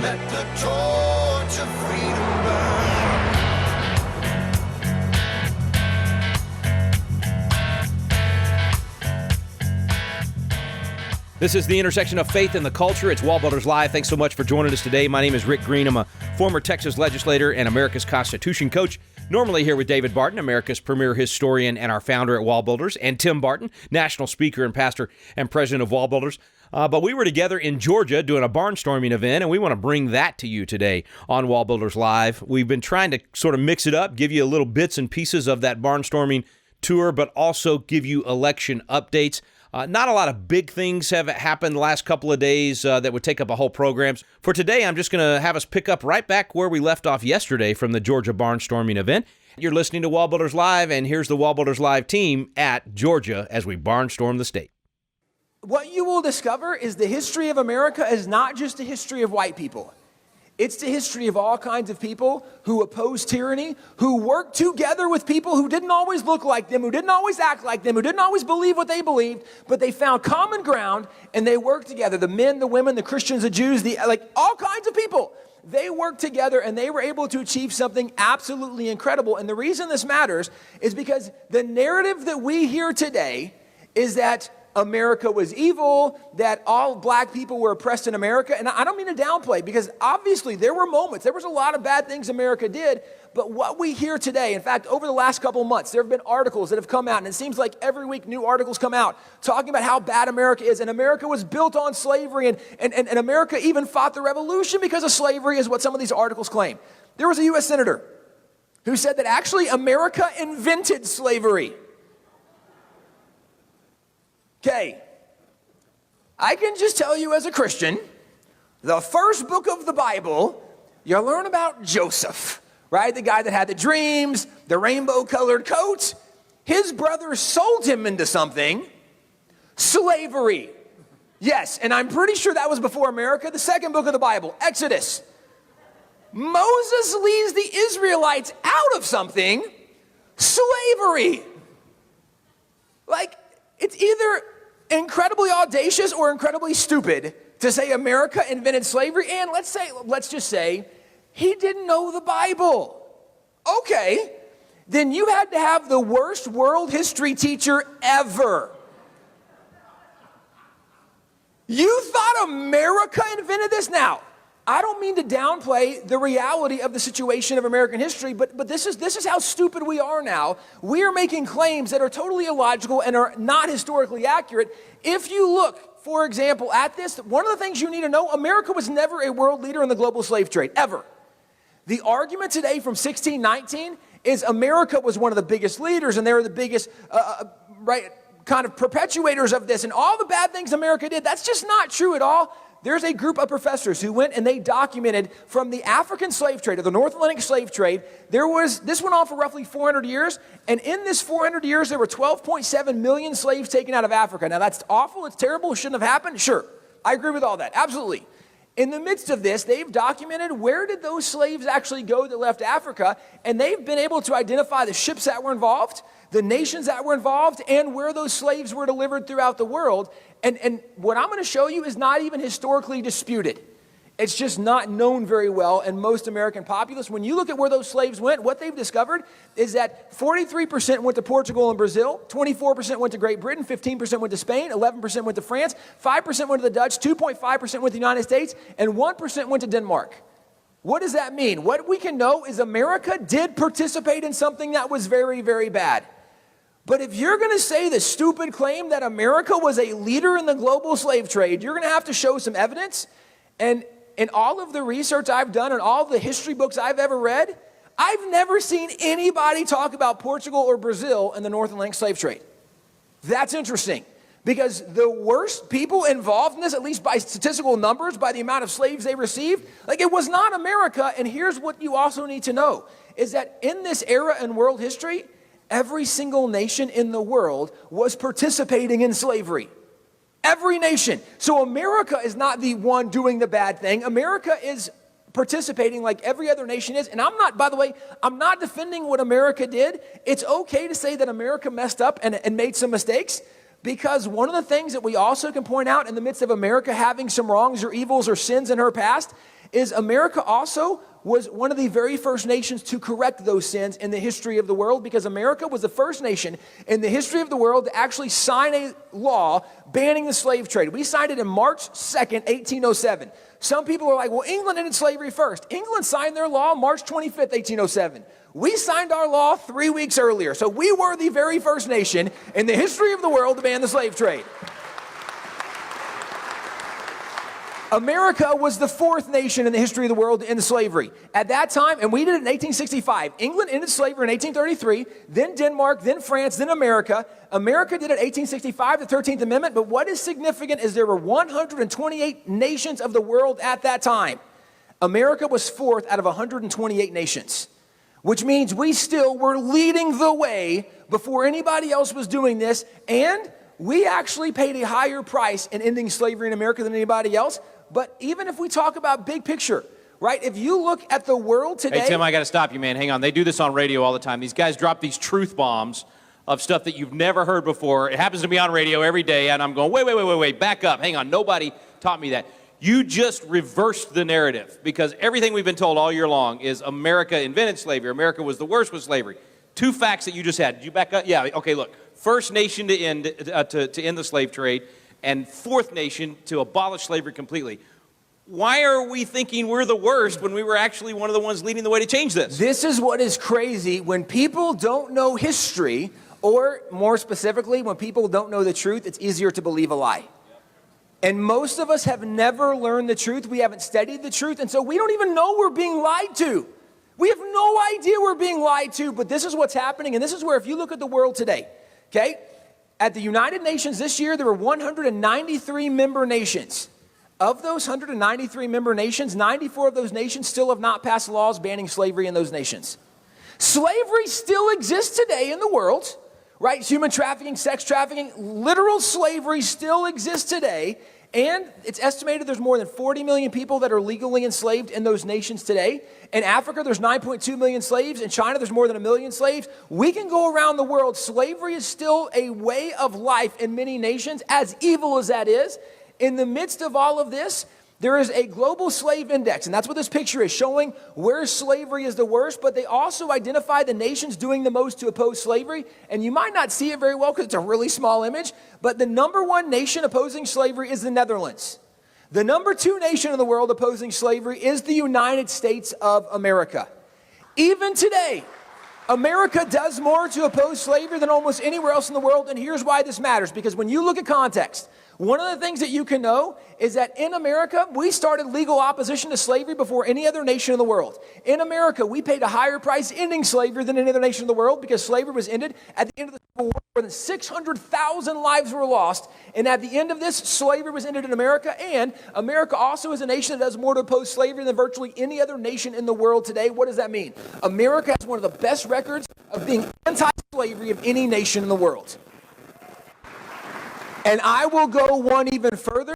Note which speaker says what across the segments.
Speaker 1: Let the torch of freedom burn.
Speaker 2: This is the intersection of faith and the culture. It's WallBuilders Live. Thanks so much for joining us today. My name is Rick Greene. I'm a former Texas legislator and America's Constitution coach. Normally here with David Barton, America's premier historian and our founder at WallBuilders, and Tim Barton, national speaker and pastor and president of WallBuilders. But we were together in Georgia doing a barnstorming event, and we want to bring that to you today on WallBuilders Live. We've been trying to sort of mix it up, give you a little bits and pieces of that barnstorming tour, but also give you election updates. Not a lot of big things have happened the last couple of days that would take up a whole program. For today, I'm just going to have us pick up right back where we left off yesterday from the Georgia barnstorming event. You're listening to WallBuilders Live, and here's the WallBuilders Live team at Georgia as we barnstorm the state.
Speaker 3: What you will discover is the history of America is not just a history of white people. It's the history of all kinds of people who opposed tyranny, who worked together with people who didn't always look like them, who didn't always act like them, who didn't always believe what they believed, but they found common ground and they worked together. The men, the women, the Christians, the Jews, all kinds of people. They worked together and they were able to achieve something absolutely incredible. And the reason this matters is because the narrative that we hear today is that America was evil, that all black people were oppressed in America. And I don't mean to downplay, because obviously there were moments, there was a lot of bad things America did, but what we hear today, in fact, over the last couple of months, there have been articles that have come out, and it seems like every week new articles come out talking about how bad America is, and America was built on slavery, and America even fought the revolution because of slavery, is what some of these articles claim. There was a U.S. senator who said that actually America invented slavery. Okay, I can just tell you as a Christian, the first book of the Bible, you learn about Joseph, right? The guy that had the dreams, the rainbow-colored coat. His brothers sold him into something, slavery. Yes, and I'm pretty sure that was before America. The second book of the Bible, Exodus. Moses leads the Israelites out of something, slavery. It's either incredibly audacious or incredibly stupid to say America invented slavery, and let's just say he didn't know the Bible. Okay, then you had to have the worst world history teacher ever. You thought America invented this? Now, I don't mean to downplay the reality of the situation of American history, but this is how stupid we are now. We are making claims that are totally illogical and are not historically accurate. If you look, for example, at this, one of the things you need to know, America was never a world leader in the global slave trade, ever. The argument today from 1619 is America was one of the biggest leaders, and they were the biggest, kind of perpetuators of this, and all the bad things America did. That's just not true at all. There's a group of professors who went and they documented from the African slave trade, or the North Atlantic slave trade, this went on for roughly 400 years, and in this 400 years, there were 12.7 million slaves taken out of Africa. Now, that's awful, it's terrible, it shouldn't have happened, sure. I agree with all that, absolutely. In the midst of this, they've documented where did those slaves actually go that left Africa, and they've been able to identify the ships that were involved, the nations that were involved, and where those slaves were delivered throughout the world. And what I'm going to show you is not even historically disputed. It's just not known very well in most American populace. When you look at where those slaves went, what they've discovered is that 43% went to Portugal and Brazil, 24% went to Great Britain, 15% went to Spain, 11% went to France, 5% went to the Dutch, 2.5% went to the United States, and 1% went to Denmark. What does that mean? What we can know is America did participate in something that was very, very bad. But if you're going to say the stupid claim that America was a leader in the global slave trade, you're going to have to show some evidence. And in all of the research I've done and all the history books I've ever read, I've never seen anybody talk about Portugal or Brazil in the North Atlantic slave trade. That's interesting, because the worst people involved in this, at least by statistical numbers, by the amount of slaves they received, it was not America. And here's what you also need to know, is that in this era in world history, every single nation in the world was participating in slavery. Every nation. So America is not the one doing the bad thing. America is participating like every other nation is. And I'm not, by the way, I'm not defending what America did. It's okay to say that America messed up and made some mistakes, because one of the things that we also can point out in the midst of America having some wrongs or evils or sins in her past is America also was one of the very first nations to correct those sins in the history of the world, because America was the first nation in the history of the world to actually sign a law banning the slave trade. We signed it in March 2nd, 1807. Some people are like, well, England ended slavery first. England signed their law March 25th, 1807. We signed our law 3 weeks earlier. So we were the very first nation in the history of the world to ban the slave trade. America was the fourth nation in the history of the world to end slavery. At that time, and we did it in 1865. England ended slavery in 1833, then Denmark, then France, then America. America did it in 1865, the 13th Amendment. But what is significant is there were 128 nations of the world at that time. America was fourth out of 128 nations, which means we still were leading the way before anybody else was doing this. And we actually paid a higher price in ending slavery in America than anybody else. But even if we talk about big picture, right? If you look at the world today.
Speaker 2: Hey, Tim, I got to stop you, man. Hang on. They do this on radio all the time. These guys drop these truth bombs of stuff that you've never heard before. It happens to be on radio every day, and I'm going, wait, back up. Hang on. Nobody taught me that. You just reversed the narrative, because everything we've been told all year long is America invented slavery. America was the worst with slavery. Two facts that you just had. Did you back up? Yeah, okay, look. First nation to end the slave trade, and fourth nation to abolish slavery completely. Why are we thinking we're the worst when we were actually one of the ones leading the way to change this?
Speaker 3: This is what is crazy. When people don't know history, or more specifically, when people don't know the truth, it's easier to believe a lie. And most of us have never learned the truth. We haven't studied the truth, and so we don't even know we're being lied to. We have no idea we're being lied to, but this is what's happening, and this is where, if you look at the world today, okay, at the United Nations this year, there were 193 member nations. Of those 193 member nations, 94 of those nations still have not passed laws banning slavery in those nations. Slavery still exists today in the world, right? Human trafficking, sex trafficking, literal slavery still exists today. And it's estimated there's more than 40 million people that are legally enslaved in those nations today. In Africa, there's 9.2 million slaves. In China, there's more than 1 million slaves. We can go around the world. Slavery is still a way of life in many nations, as evil as that is. In the midst of all of this, there is a global slave index, and that's what this picture is showing, where slavery is the worst, but they also identify the nations doing the most to oppose slavery. And you might not see it very well because it's a really small image, but the number one nation opposing slavery is the Netherlands. The number two nation in the world opposing slavery is the United States of America. Even today, America does more to oppose slavery than almost anywhere else in the world, and here's why this matters, because when you look at context, one of the things that you can know is that in America, we started legal opposition to slavery before any other nation in the world. In America, we paid a higher price ending slavery than any other nation in the world, because slavery was ended at the end of the Civil War. More than 600,000 lives were lost. And at the end of this, slavery was ended in America. And America also is a nation that does more to oppose slavery than virtually any other nation in the world today. What does that mean? America has one of the best records of being anti-slavery of any nation in the world. And I will go one even further,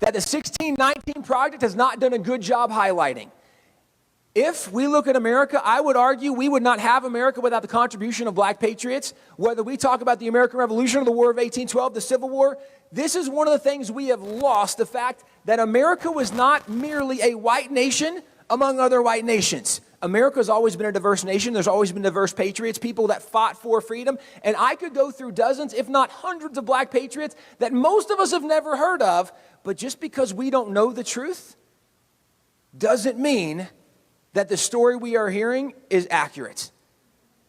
Speaker 3: that the 1619 Project has not done a good job highlighting. If we look at America, I would argue we would not have America without the contribution of black patriots. Whether we talk about the American Revolution or the War of 1812, the Civil War, this is one of the things we have lost, the fact that America was not merely a white nation among other white nations. America has always been a diverse nation. There's always been diverse patriots, people that fought for freedom. And I could go through dozens, if not hundreds, of black patriots that most of us have never heard of. But just because we don't know the truth doesn't mean that the story we are hearing is accurate.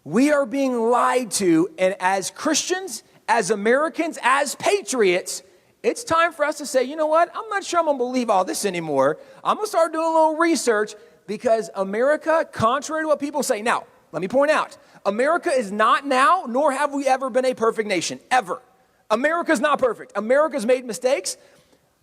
Speaker 3: We are being lied to, and as Christians, as Americans, as patriots, it's time for us to say, you know what? I'm not sure I'm going to believe all this anymore. I'm going to start doing a little research. Because America, contrary to what people say, now, let me point out, America is not now, nor have we ever been a perfect nation, ever. America's not perfect. America's made mistakes,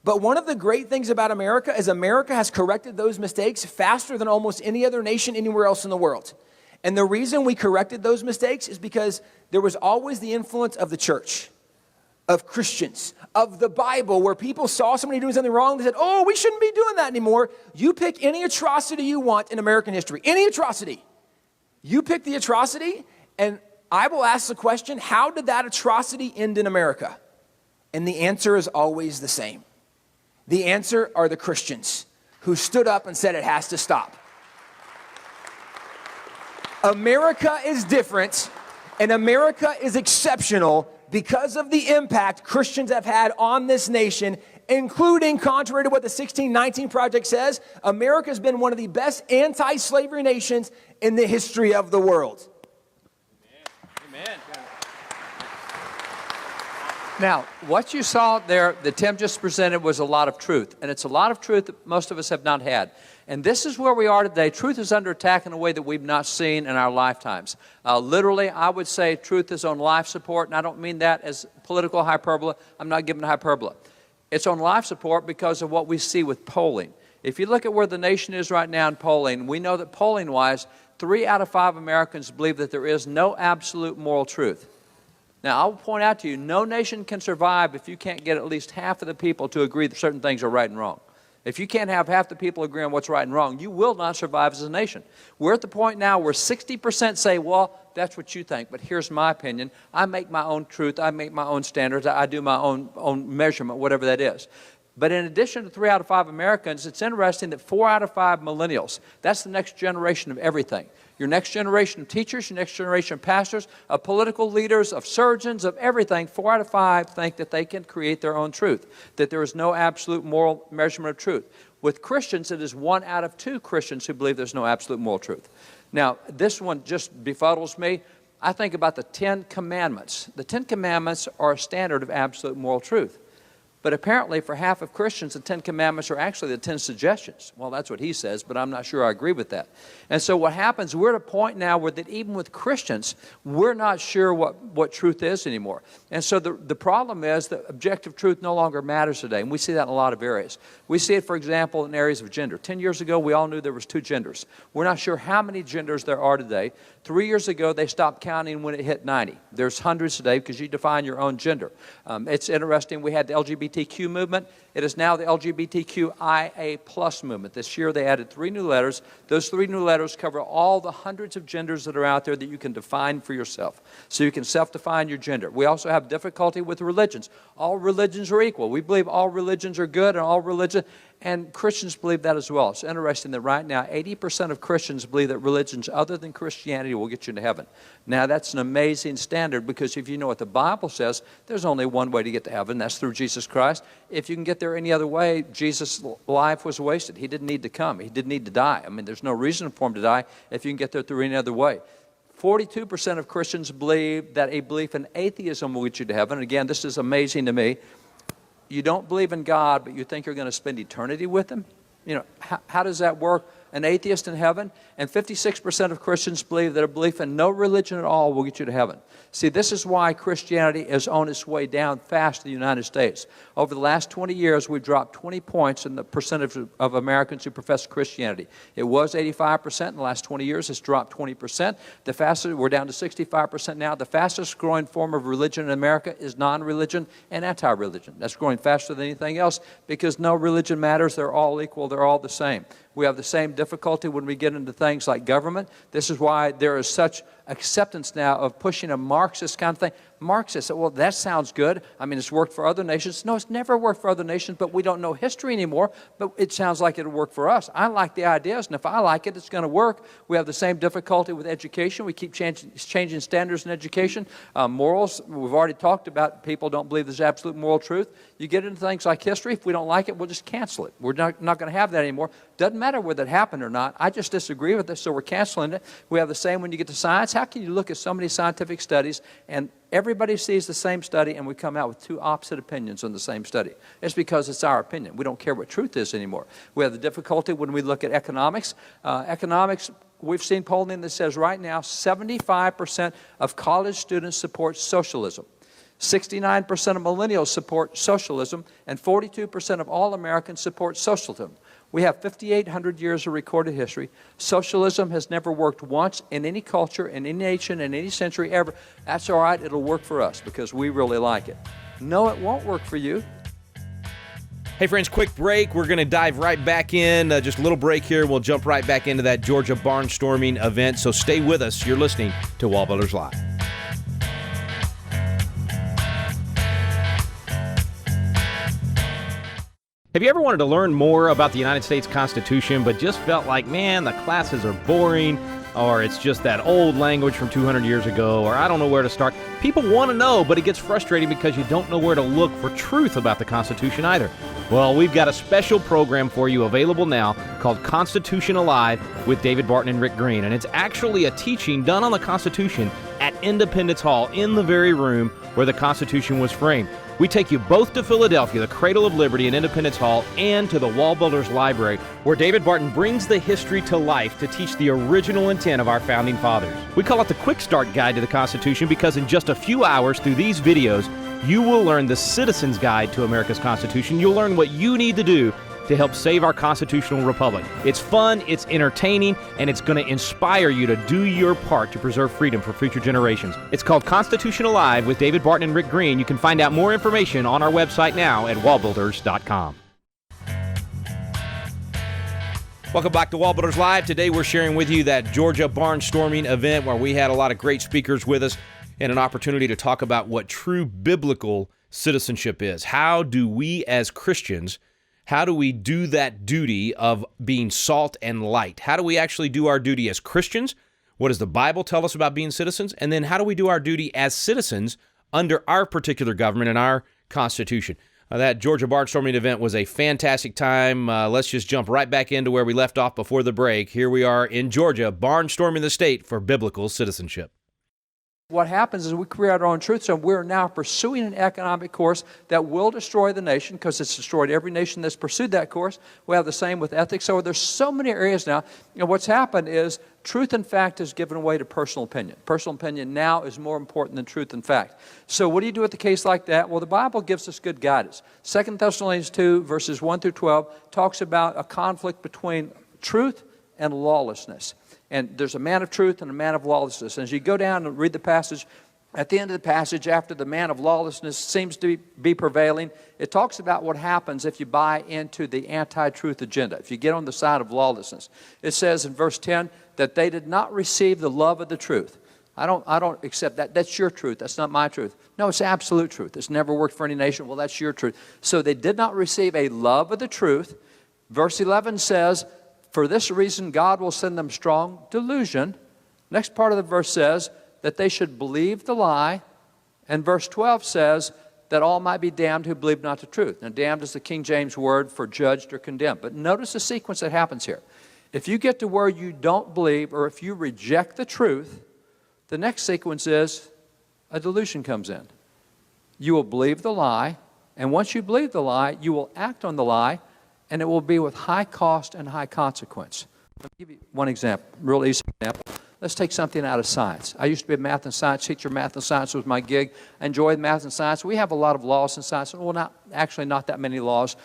Speaker 3: but one of the great things about America is America has corrected those mistakes faster than almost any other nation anywhere else in the world. And the reason we corrected those mistakes is because there was always the influence of the church, of Christians, of the Bible, where people saw somebody doing something wrong. They said, oh, we shouldn't be doing that anymore. You pick any atrocity you want in American history, any atrocity. You pick the atrocity, and I will ask the question, how did that atrocity end in America? And the answer is always the same. The answer are the Christians who stood up and said it has to stop. America is different, and America is exceptional because of the impact Christians have had on this nation, including, contrary to what the 1619 Project says, America's been one of the best anti-slavery nations in the history of the world.
Speaker 4: Amen. Now, what you saw there that Tim just presented was a lot of truth, and it's a lot of truth that most of us have not had. And this is where we are today. Truth is under attack in a way that we've not seen in our lifetimes. Literally, I would say truth is on life support, and I don't mean that as political hyperbole. I'm not giving hyperbole. It's on life support because of what we see with polling. If you look at where the nation is right now in polling, we know that polling-wise, 3 out of 5 Americans believe that there is no absolute moral truth. Now, I'll point out to you, no nation can survive if you can't get at least half of the people to agree that certain things are right and wrong. If you can't have half the people agree on what's right and wrong, you will not survive as a nation. We're at the point now where 60% say, well, that's what you think, but here's my opinion. I make my own truth. I make my own standards. I do my own measurement, whatever that is. But in addition to 3 out of 5 Americans, it's interesting that 4 out of 5 millennials, that's the next generation of everything. Your next generation of teachers, your next generation of pastors, of political leaders, of surgeons, of everything, 4 out of 5 think that they can create their own truth, that there is no absolute moral measurement of truth. With Christians, it is 1 out of 2 Christians who believe there's no absolute moral truth. Now, this one just befuddles me. I think about the 10 Commandments. The 10 Commandments are a standard of absolute moral truth. But apparently, for half of Christians, the 10 Commandments are actually the 10 suggestions. Well, that's what he says, but I'm not sure I agree with that. And so what happens, we're at a point now where that even with Christians, we're not sure what truth is anymore. And so the problem is that objective truth no longer matters today, and we see that in a lot of areas. We see it, for example, in areas of gender. 10 years ago, we all knew there was 2 genders. We're not sure how many genders there are today. 3 years ago, they stopped counting when it hit 90. There's hundreds today because you define your own gender. It's interesting, we had the LGBTQ movement. It is now the LGBTQIA plus movement. This year they added 3 new letters. Those 3 new letters cover all the hundreds of genders that are out there that you can define for yourself. So you can self-define your gender. We also have difficulty with religions. All religions are equal. We believe all religions are good and all religions, and Christians believe that as well. It's interesting that right now 80% of Christians believe that religions other than Christianity will get you into heaven. Now that's an amazing standard because if you know what the Bible says, there's only one way to get to heaven. That's through Jesus Christ. If you can get there any other way, Jesus' life was wasted. He didn't need to come. He didn't need to die. I mean, there's no reason for him to die if you can get there through any other way. 42% of Christians believe that a belief in atheism will get you to heaven. And again, this is amazing to me. You don't believe in God, but you think you're going to spend eternity with him? You know, how does that work? An atheist in heaven? And 56% of Christians believe that a belief in no religion at all will get you to heaven. See, this is why Christianity is on its way down fast in the United States. Over the last 20 years, we've dropped 20 points in the percentage of Americans who profess Christianity. It was 85% in the last 20 years. It's dropped 20%. We're down to 65% now. The fastest growing form of religion in America is non-religion and anti-religion. That's growing faster than anything else because no religion matters. They're all equal. They're all the same. We have the same difficulty when we get into things like government. This is why there is such acceptance now of pushing a Marxist kind of thing. Marxists, well, that sounds good. I mean, it's worked for other nations. No, it's never worked for other nations, but we don't know history anymore, but it sounds like it'll work for us. I like the ideas, and if I like it, it's going to work. We have the same difficulty with education. We keep changing standards in education. Morals, we've already talked about people don't believe there's absolute moral truth. You get into things like history. If we don't like it, we'll just cancel it. We're not going to have that anymore. Doesn't matter whether it happened or not. I just disagree with it, so we're canceling it. We have the same when you get to science. How can you look at so many scientific studies and everybody sees the same study and we come out with 2 opposite opinions on the same study? It's because it's our opinion. We don't care what truth is anymore. We have the difficulty when we look at economics. We've seen polling that says right now 75% of college students support socialism. 69% of millennials support socialism, and 42% of all Americans support socialism. We have 5,800 years of recorded history. Socialism has never worked once in any culture, in any nation, in any century ever. That's all right. It'll work for us because we really like it. No, it won't work for you.
Speaker 2: Hey, friends, quick break. We're going to dive right back in. Just a little break here. We'll jump right back into that Georgia barnstorming event. So stay with us. You're listening to WallBuilders Live. Have you ever wanted to learn more about the United States Constitution, but just felt like, man, the classes are boring, or it's just that old language from 200 years ago, or I don't know where to start? People want to know, but it gets frustrating because you don't know where to look for truth about the Constitution either. Well, we've got a special program for you available now called Constitution Alive with David Barton and Rick Greene, and it's actually a teaching done on the Constitution at Independence Hall in the very room where the Constitution was framed. We take you both to Philadelphia, the cradle of liberty in Independence Hall, and to the WallBuilders Library, where David Barton brings the history to life to teach the original intent of our founding fathers. We call it the Quick Start Guide to the Constitution because in just a few hours through these videos, you will learn the Citizen's Guide to America's Constitution. You'll learn what you need to do to help save our constitutional republic. It's fun, it's entertaining, and it's going to inspire you to do your part to preserve freedom for future generations. It's called Constitution Alive with David Barton and Rick Greene. You can find out more information on our website now at wallbuilders.com. Welcome back to WallBuilders Live. Today we're sharing with you that Georgia barnstorming event where we had a lot of great speakers with us and an opportunity to talk about what true biblical citizenship is. How do we as Christians, how do we do that duty of being salt and light? How do we actually do our duty as Christians? What does the Bible tell us about being citizens? And then how do we do our duty as citizens under our particular government and our Constitution? That Georgia barnstorming event was a fantastic time. Let's just jump right back into where we left off before the break. Here we are in Georgia, barnstorming the state for biblical citizenship.
Speaker 4: What happens is we create our own truth, so we're now pursuing an economic course that will destroy the nation because it's destroyed every nation that's pursued that course. We have the same with ethics. So there's so many areas now. What's happened is truth and fact has given way to personal opinion. Personal opinion now is more important than truth and fact. So what do you do with a case like that? Well, the Bible gives us good guidance. 2 Thessalonians 2, verses 1 through 12, talks about a conflict between truth and lawlessness. And there's a man of truth and a man of lawlessness. And as you go down and read the passage, at the end of the passage, after the man of lawlessness seems to be prevailing, it talks about what happens if you buy into the anti-truth agenda, if you get on the side of lawlessness. It says in verse 10 that they did not receive the love of the truth. I don't accept that. That's your truth. That's not my truth. No, it's absolute truth. It's never worked for any nation. Well, that's your truth. So they did not receive a love of the truth. Verse 11 says, for this reason, God will send them strong delusion. Next part of the verse says that they should believe the lie. And verse 12 says that all might be damned who believe not the truth. Now, damned is the King James word for judged or condemned. But notice the sequence that happens here. If you get to where you don't believe or if you reject the truth, the next sequence is a delusion comes in. You will believe the lie. And once you believe the lie, you will act on the lie. And it will be with high cost and high consequence. Let me give you one example, real easy example. Let's take something out of science. I used to be a math and science teacher. Math and science was my gig. I enjoyed math and science. We have a lot of laws in science. Well, not that many laws.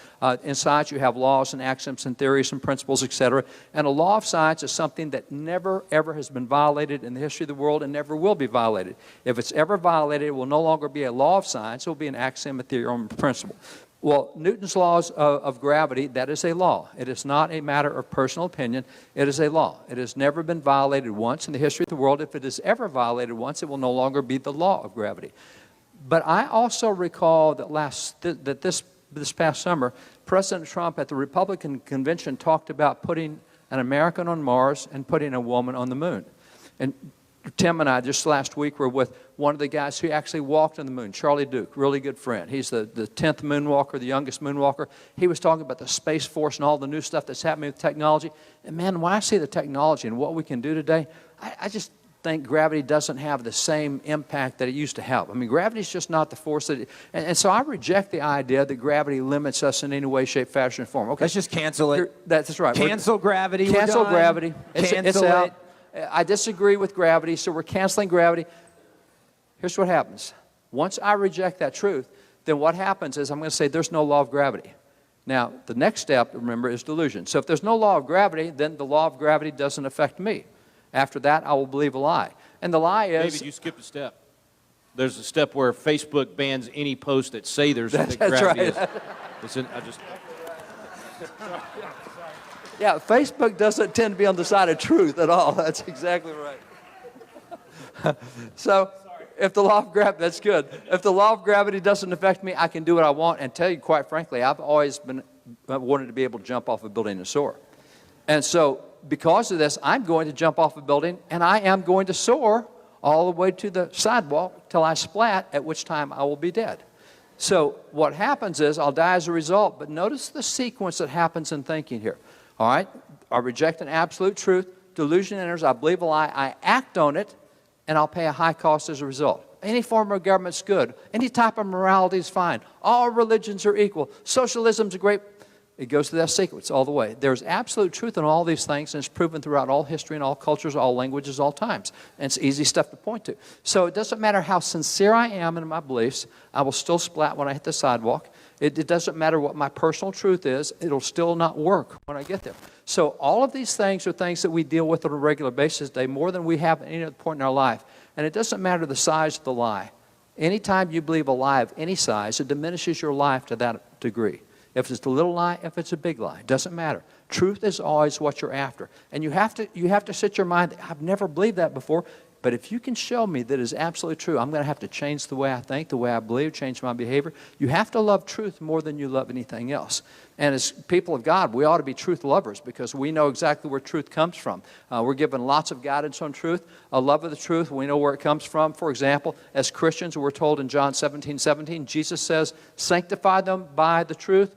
Speaker 4: In science, you have laws and axioms and theories and principles, etc. And a law of science is something that never, ever has been violated in the history of the world and never will be violated. If it's ever violated, it will no longer be a law of science. It will be an axiom, a theorem, a principle. Well, Newton's laws of gravity, that is a law. It is not a matter of personal opinion. It is a law. It has never been violated once in the history of the world. If it is ever violated once, it will no longer be the law of gravity. But I also recall that this past summer, President Trump at the Republican convention talked about putting an American on Mars and putting a woman on the moon. And Tim and I just last week were with one of the guys who actually walked on the moon, Charlie Duke, really good friend. He's the 10th moonwalker, the youngest moonwalker. He was talking about the Space Force and all the new stuff that's happening with technology. And man, when I see the technology and what we can do today, I just think gravity doesn't have the same impact that it used to have. I mean, gravity is just not the force that it, and so I reject the idea that gravity limits us in any way, shape, fashion, or form. Okay,
Speaker 5: let's just cancel it.
Speaker 4: That's right.
Speaker 5: Cancel gravity.
Speaker 4: Cancel gravity.
Speaker 5: Cancel it.
Speaker 4: I disagree with gravity, so we're canceling gravity. Here's what happens. Once I reject that truth, then what happens is I'm going to say there's no law of gravity. Now, the next step, remember, is delusion. So if there's no law of gravity, then the law of gravity doesn't affect me. After that, I will believe a lie. And the lie is...
Speaker 2: David, you skipped a step. There's a step where Facebook bans any post that say there's
Speaker 4: that's
Speaker 2: gravity
Speaker 4: right.
Speaker 2: Yeah,
Speaker 4: Facebook doesn't tend to be on the side of truth at all. That's exactly right. So, if the law of gravity, that's good. If the law of gravity doesn't affect me, I can do what I want. And tell you, quite frankly, I've always wanted to be able to jump off a building and soar. And so because of this, I'm going to jump off a building, and I am going to soar all the way to the sidewalk till I splat, at which time I will be dead. So what happens is I'll die as a result, but notice the sequence that happens in thinking here. All right? I reject an absolute truth. Delusion enters. I believe a lie. I act on it, and I'll pay a high cost as a result. Any form of government's good. Any type of morality is fine. All religions are equal. Socialism's a great... It goes through that sequence all the way. There's absolute truth in all these things, and it's proven throughout all history and all cultures, all languages, all times. And it's easy stuff to point to. So it doesn't matter how sincere I am in my beliefs, I will still splat when I hit the sidewalk. It doesn't matter what my personal truth is, it'll still not work when I get there. So all of these things are things that we deal with on a regular basis today, more than we have at any other point in our life. And it doesn't matter the size of the lie. Anytime you believe a lie of any size, it diminishes your life to that degree. If it's a little lie, if it's a big lie, it doesn't matter. Truth is always what you're after. And you have to set your mind, I've never believed that before, but if you can show me that is absolutely true, I'm going to have to change the way I think, the way I believe, change my behavior. You have to love truth more than you love anything else. And as people of God, we ought to be truth lovers because we know exactly where truth comes from. We're given lots of guidance on truth, a love of the truth. We know where it comes from. For example, as Christians, we're told in John 17:17, Jesus says, sanctify them by the truth.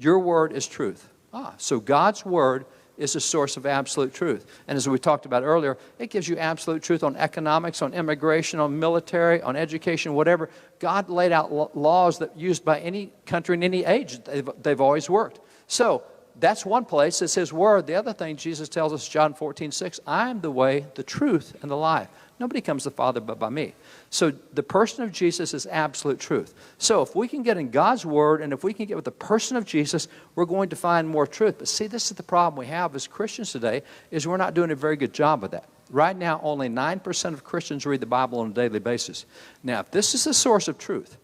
Speaker 4: Your word is truth. So God's word is the source of absolute truth. And as we talked about earlier, it gives you absolute truth on economics, on immigration, on military, on education, whatever. God laid out laws that used by any country in any age. They've always worked. So that's one place. It's His word. The other thing Jesus tells us, John 14:6, I am the way, the truth, and the life. Nobody comes to the Father but by me. So the person of Jesus is absolute truth. So if we can get in God's word and if we can get with the person of Jesus, we're going to find more truth. But see, this is the problem we have as Christians today, is we're not doing a very good job of that. Right now, only 9% of Christians read the Bible on a daily basis. Now, if this is the source of truth,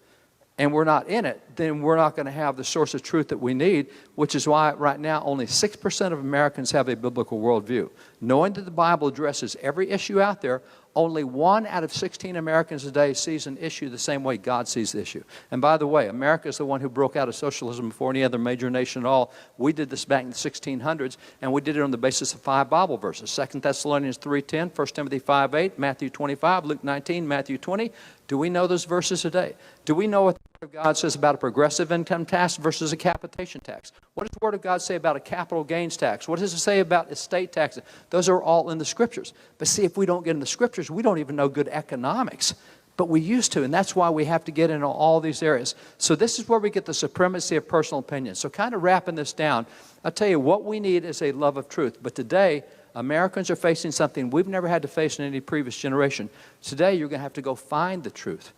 Speaker 4: and we're not in it, then we're not going to have the source of truth that we need, which is why right now only 6% of Americans have a biblical worldview. Knowing that the Bible addresses every issue out there, only 1 out of 16 Americans today sees an issue the same way God sees the issue. And by the way, America is the one who broke out of socialism before any other major nation at all. We did this back in the 1600s, and we did it on the basis of 5 Bible verses. 2 Thessalonians 3:10, 1 Timothy 5:8, Matthew 25, Luke 19, Matthew 20. Do we know those verses today? Do we know what the Word of God says about a progressive income tax versus a capitation tax? What does the Word of God say about a capital gains tax? What does it say about estate taxes? Those are all in the Scriptures. But see, if we don't get in the Scriptures, we don't even know good economics. But we used to, and that's why we have to get into all these areas. So this is where we get the supremacy of personal opinion. So kind of wrapping this down, I'll tell you what we need is a love of truth. But today, Americans are facing something we've never had to face in any previous generation. Today, you're going to have to go find the truth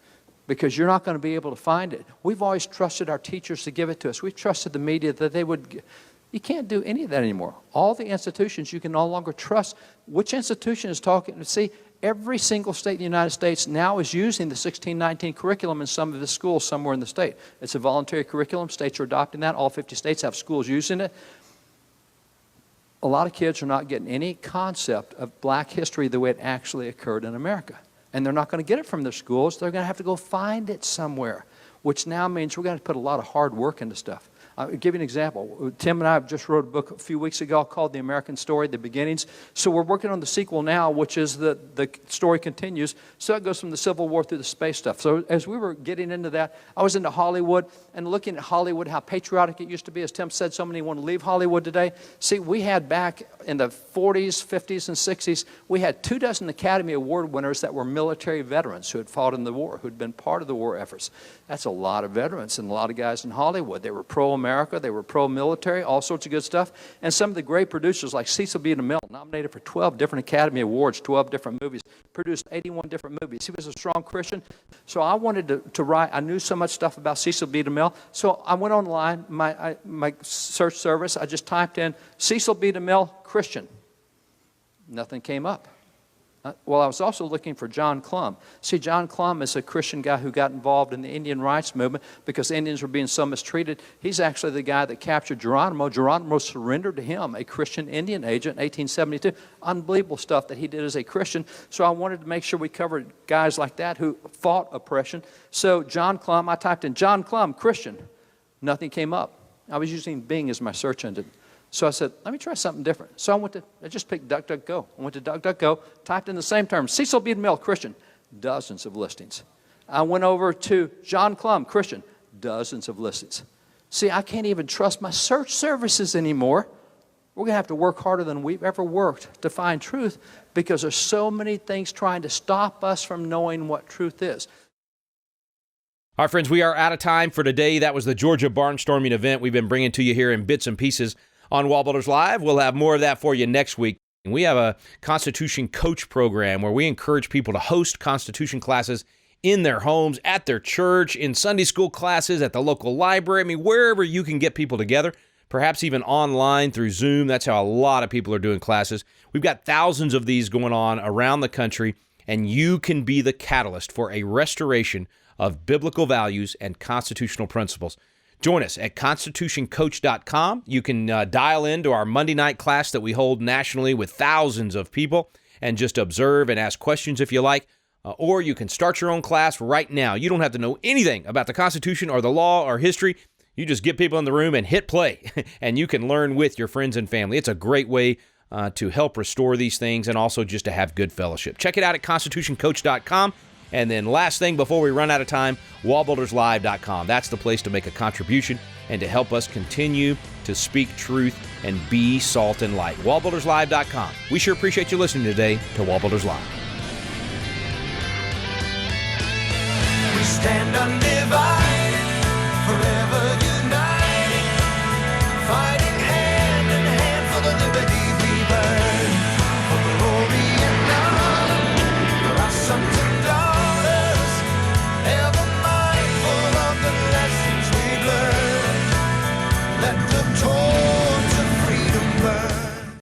Speaker 4: because you're not going to be able to find it. We've always trusted our teachers to give it to us. We've trusted the media that they would. You can't do any of that anymore. All the institutions you can no longer trust. Which institution is talking? See, every single state in the United States now is using the 1619 curriculum in some of the schools somewhere in the state. It's a voluntary curriculum. States are adopting that. All 50 states have schools using it. A lot of kids are not getting any concept of black history the way it actually occurred in America. And they're not going to get it from their schools. They're going to have to go find it somewhere, which now means we're going to put a lot of hard work into stuff. I'll give you an example. Tim and I just wrote a book a few weeks ago called The American Story, The Beginnings. So we're working on the sequel now, which is the story continues. So it goes from the Civil War through the space stuff. So as we were getting into that, I was into Hollywood and looking at Hollywood, how patriotic it used to be. As Tim said, so many want to leave Hollywood today. See, we had back in the 40s, 50s, and 60s, we had 24 Academy Award winners that were military veterans who had fought in the war, who had been part of the war efforts. That's a lot of veterans and a lot of guys in Hollywood. They were pro-America, they were pro-military, all sorts of good stuff. And some of the great producers like Cecil B. DeMille, nominated for 12 different Academy Awards, 12 different movies, produced 81 different movies. He was a strong Christian. So I wanted to write, I knew so much stuff about Cecil B. DeMille. So I went online, my search service, I just typed in Cecil B. DeMille, Christian. Nothing came up. Well, I was also looking for John Clum. See, John Clum is a Christian guy who got involved in the Indian rights movement because Indians were being so mistreated. He's actually the guy that captured Geronimo. Geronimo surrendered to him, a Christian Indian agent, in 1872. Unbelievable stuff that he did as a Christian. So I wanted to make sure we covered guys like that who fought oppression. So John Clum, I typed in John Clum, Christian. Nothing came up. I was using Bing as my search engine. So I said, let me try something different. So I just picked DuckDuckGo. I went to DuckDuckGo, typed in the same term, Cecil B. DeMille, Christian, dozens of listings. I went over to John Clum, Christian, dozens of listings. See, I can't even trust my search services anymore. We're going to have to work harder than we've ever worked to find truth because there's so many things trying to stop us from knowing what truth is.
Speaker 2: All right, friends, we are out of time for today. That was the Georgia Barnstorming event we've been bringing to you here in bits and pieces on WallBuilders Live. We'll have more of that for you next week. And we have a Constitution Coach program where we encourage people to host Constitution classes in their homes, at their church, in Sunday school classes, at the local library. I mean, wherever you can get people together, perhaps even online through Zoom. That's how a lot of people are doing classes. We've got thousands of these going on around the country, and you can be the catalyst for a restoration of biblical values and constitutional principles. Join us at constitutioncoach.com. You can dial into our Monday night class that we hold nationally with thousands of people and just observe and ask questions if you like. Or you can start your own class right now. You don't have to know anything about the Constitution or the law or history. You just get people in the room and hit play, and you can learn with your friends and family. It's a great way to help restore these things and also just to have good fellowship. Check it out at constitutioncoach.com. And then last thing before we run out of time, wallbuilderslive.com. That's the place to make a contribution and to help us continue to speak truth and be salt and light. wallbuilderslive.com. We sure appreciate you listening today to WallBuilders Live.
Speaker 1: We stand undivided.